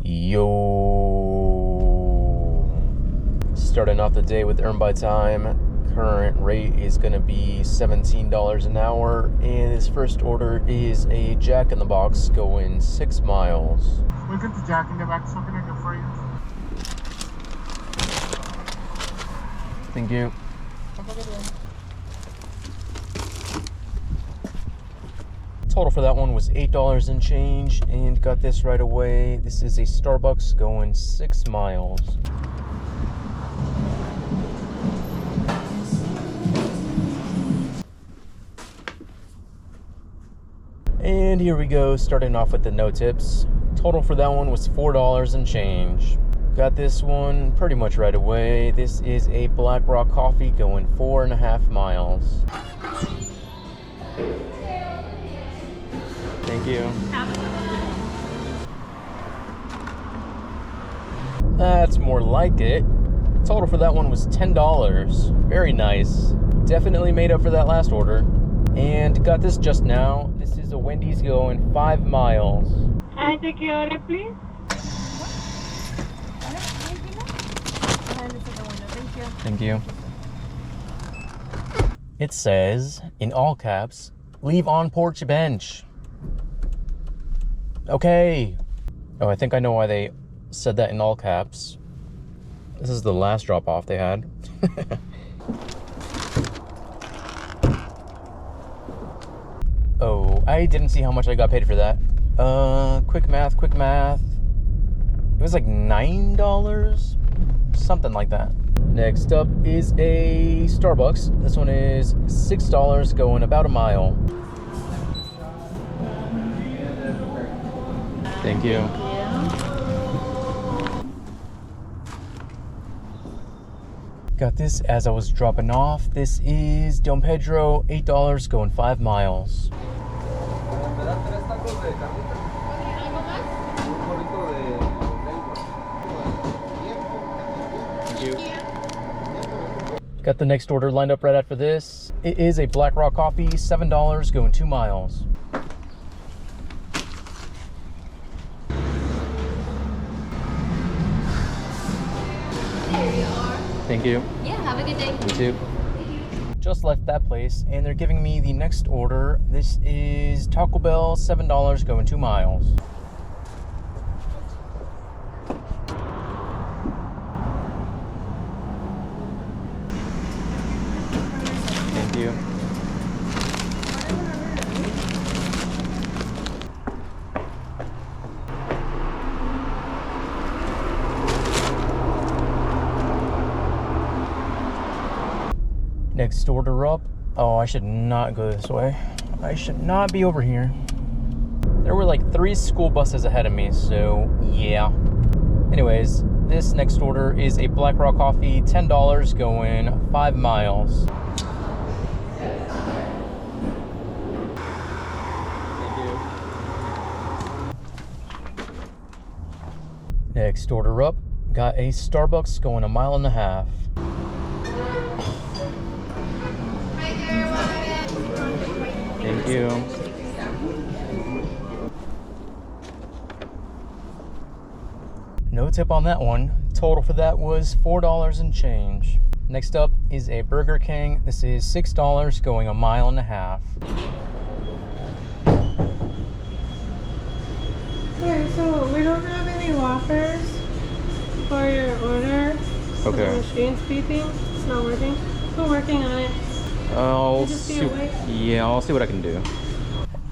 Yo, starting off the day with Earn by Time. Current rate is going to be $17 an hour, and his first order is a Jack in the Box going 6 miles. We'll get the Jack in the Box opener for you. Thank you. Have a good one. Total for that one was $8 and change, and got this right away. This is a Starbucks going 6 miles. And here we go, starting off with the no tips. Total for that one was $4 and change. Got this one pretty much right away. This is a Black Rock coffee going 4.5 miles. Thank you. That's more like it. Total for that one was $10. Very nice. Definitely made up for that last order. And got this just now. This is a Wendy's going 5 miles. And take your order, please. Thank you. It says, in all caps, leave on porch bench. Okay. Oh, I think I know why they said that in all caps. This is the last drop off they had. Oh, I didn't see how much I got paid for that. Quick math. It was like $9? Something like that. Next up is a Starbucks. This one is $6 going about a mile. Thank you. Got this as I was dropping off. This is Don Pedro, $8 going 5 miles. Thank you. Got the next order lined up right after this. It is a Black Rock coffee, $7 going 2 miles. Thank you. Yeah, have a good day. You too. Just left that place, and they're giving me the next order. This is Taco Bell, $7 going 2 miles. Thank you. Next order up. Oh, I should not go this way. I should not be over here. There were like 3 school buses ahead of me, so yeah. Anyways, this next order is a Black Rock coffee, $10 going 5 miles. Thank you. Next order up. Got a Starbucks going 1.5 miles. Thank you. No tip on that one. Total for that was $4 and change. Next up is a Burger King. This is $6 going 1.5 miles. Okay, so we don't have any whoppers for your order. Okay. The machine's beeping. It's not working. We're working on it. I'll see what I can do.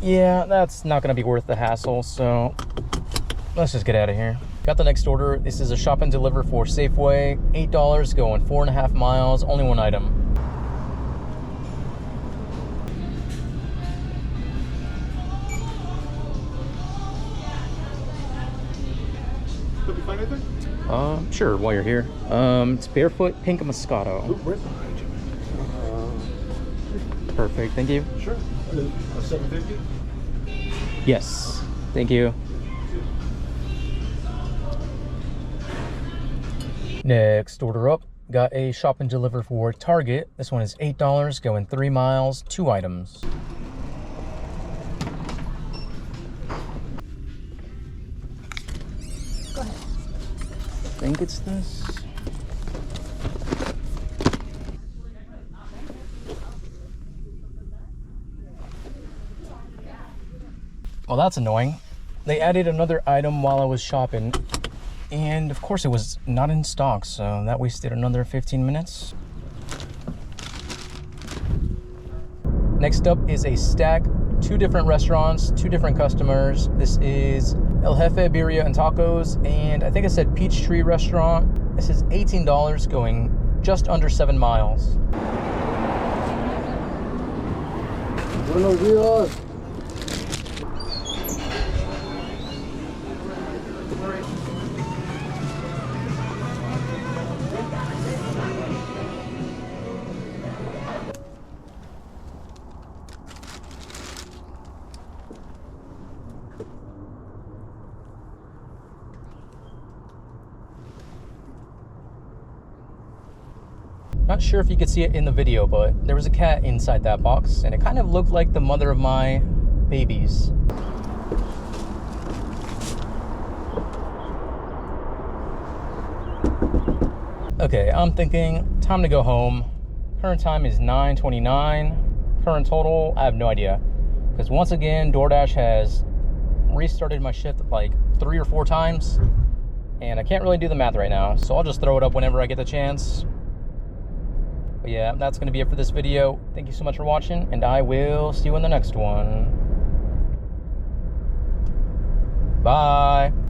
Yeah, that's not gonna be worth the hassle, so let's just get out of here. Got the next order. This is a shop and deliver for Safeway, $8 going 4.5 miles, only one item. Could you find anything? Sure, while you're here. It's Barefoot Pink Moscato. Ooh, where's the behind you? Perfect, thank you. Sure. $7.50? Yes, thank you. Next order up, got a shop and deliver for Target. This one is $8 going 3 miles, 2 items. Go ahead. I think it's this. Well, that's annoying. They added another item while I was shopping, and of course it was not in stock, so that wasted another 15 minutes. Next up is a stack, 2 different restaurants, 2 different customers. This is El Jefe Birria and Tacos, and I think it said Peachtree Restaurant. This is $18 going just under 7 miles. Buenos días. Not sure if you could see it in the video, but there was a cat inside that box, and it kind of looked like the mother of my babies. Okay, I'm thinking time to go home. Current time is 9:29. Current total, I have no idea. Because once again, DoorDash has restarted my shift like 3 or 4 times, and I can't really do the math right now, so I'll just throw it up whenever I get the chance. But yeah, that's going to be it for this video. Thank you so much for watching, and I will see you in the next one. Bye.